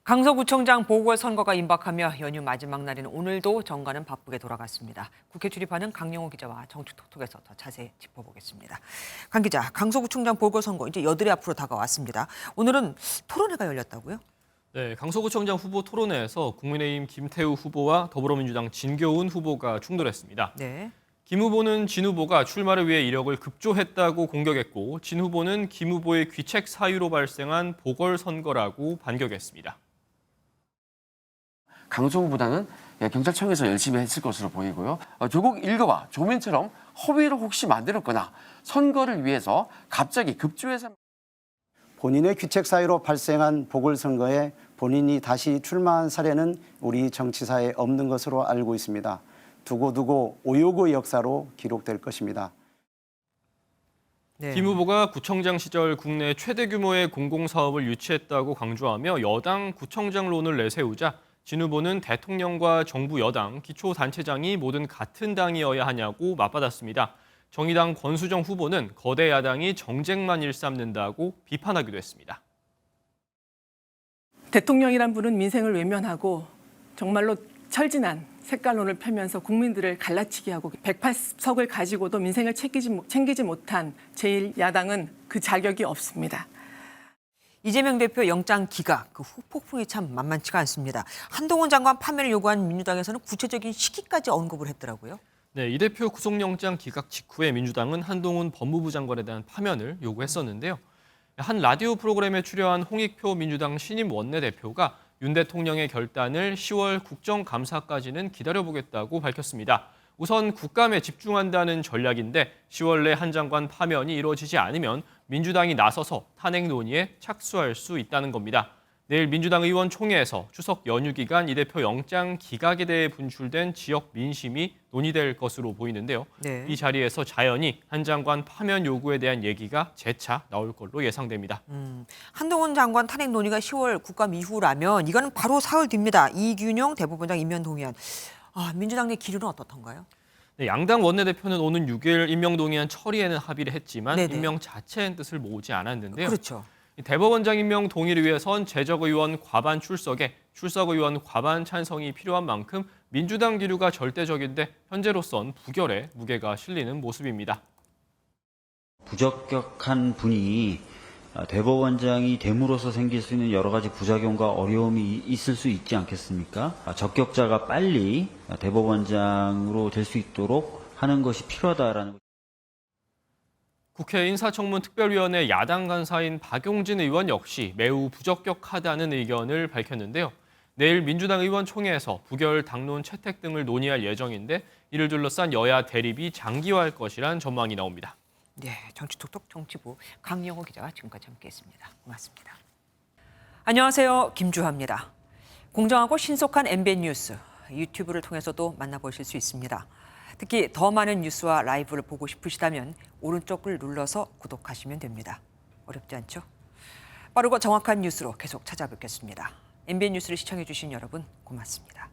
강서구청장 보궐선거가 임박하며 연휴 마지막 날인 오늘도 정가는 바쁘게 돌아갔습니다. 국회 출입하는 강영호 기자와 정치톡톡에서 더 자세히 짚어보겠습니다. 강 기자, 강서구청장 보궐선거 이제 여드레 앞으로 다가왔습니다. 오늘은 토론회가 열렸다고요? 네, 강서구청장 후보 토론회에서 국민의힘 김태우 후보와 더불어민주당 진교훈 후보가 충돌했습니다. 네. 김 후보는 진 후보가 출마를 위해 이력을 급조했다고 공격했고, 진 후보는 김 후보의 귀책 사유로 발생한 보궐선거라고 반격했습니다. 강서 후보단은 경찰청에서 열심히 했을 것으로 보이고요. 조국 일가와 조민처럼 허위를 혹시 만들었거나 선거를 위해서 갑자기 급조해서 본인의 귀책 사유로 발생한 보궐선거에 본인이 다시 출마한 사례는 우리 정치사에 없는 것으로 알고 있습니다. 두고두고 오욕의 역사로 기록될 것입니다. 네. 김 후보가 구청장 시절 국내 최대 규모의 공공사업을 유치했다고 강조하며 여당 구청장론을 내세우자 진 후보는 대통령과 정부 여당, 기초단체장이 모든 같은 당이어야 하냐고 맞받았습니다. 정의당 권수정 후보는 거대 야당이 정쟁만 일삼는다고 비판하기도 했습니다. 대통령이란 분은 민생을 외면하고 정말로 철진한 색깔론을 펴면서 국민들을 갈라치게 하고 108석을 가지고도 민생을 챙기지 못한 제1야당은 그 자격이 없습니다. 이재명 대표 영장 기각, 그 후폭풍이 참 만만치가 않습니다. 한동훈 장관 파면을 요구한 민주당에서는 구체적인 시기까지 언급을 했더라고요. 네, 이 대표 구속영장 기각 직후에 민주당은 한동훈 법무부 장관에 대한 파면을 요구했었는데요. 한 라디오 프로그램에 출연한 홍익표 민주당 신임 원내대표가 윤 대통령의 결단을 10월 국정감사까지는 기다려보겠다고 밝혔습니다. 우선 국감에 집중한다는 전략인데 10월 내 한 장관 파면이 이루어지지 않으면 민주당이 나서서 탄핵 논의에 착수할 수 있다는 겁니다. 내일 민주당 의원 총회에서 추석 연휴 기간 이 대표 영장 기각에 대해 분출된 지역 민심이 논의될 것으로 보이는데요. 네. 이 자리에서 자연히 한 장관 파면 요구에 대한 얘기가 재차 나올 걸로 예상됩니다. 한동훈 장관 탄핵 논의가 10월 국감 이후라면 이거는 바로 사흘 뒤입니다. 이균용 대법원장 임명 동의안. 민주당 내 기류는 어떻던가요? 네, 양당 원내대표는 오는 6일 임명동의안 처리에는 합의를 했지만 네네. 임명 자체의 뜻을 모으지 않았는데요. 그렇죠. 대법원장 임명 동의를 위해선 재적의원 과반 출석에 출석의원 과반 찬성이 필요한 만큼 민주당 기류가 절대적인데 현재로선 부결에 무게가 실리는 모습입니다. 부적격한 분이 대법원장이 됨으로써 생길 수 있는 여러 가지 부작용과 어려움이 있을 수 있지 않겠습니까? 적격자가 빨리 대법원장으로 될 수 있도록 하는 것이 필요하다라는 것. 국회 인사청문특별위원회 야당 간사인 박용진 의원 역시 매우 부적격하다는 의견을 밝혔는데요. 내일 민주당 의원 총회에서 부결 당론 채택 등을 논의할 예정인데 이를 둘러싼 여야 대립이 장기화할 것이란 전망이 나옵니다. 네, 정치톡톡 정치부 강영호 기자와 지금까지 함께했습니다. 고맙습니다. 안녕하세요, 김주하입니다. 공정하고 신속한 MBN 뉴스 유튜브를 통해서도 만나보실 수 있습니다. 특히 더 많은 뉴스와 라이브를 보고 싶으시다면 오른쪽을 눌러서 구독하시면 됩니다. 어렵지 않죠? 빠르고 정확한 뉴스로 계속 찾아뵙겠습니다. MBN 뉴스를 시청해 주신 여러분 고맙습니다.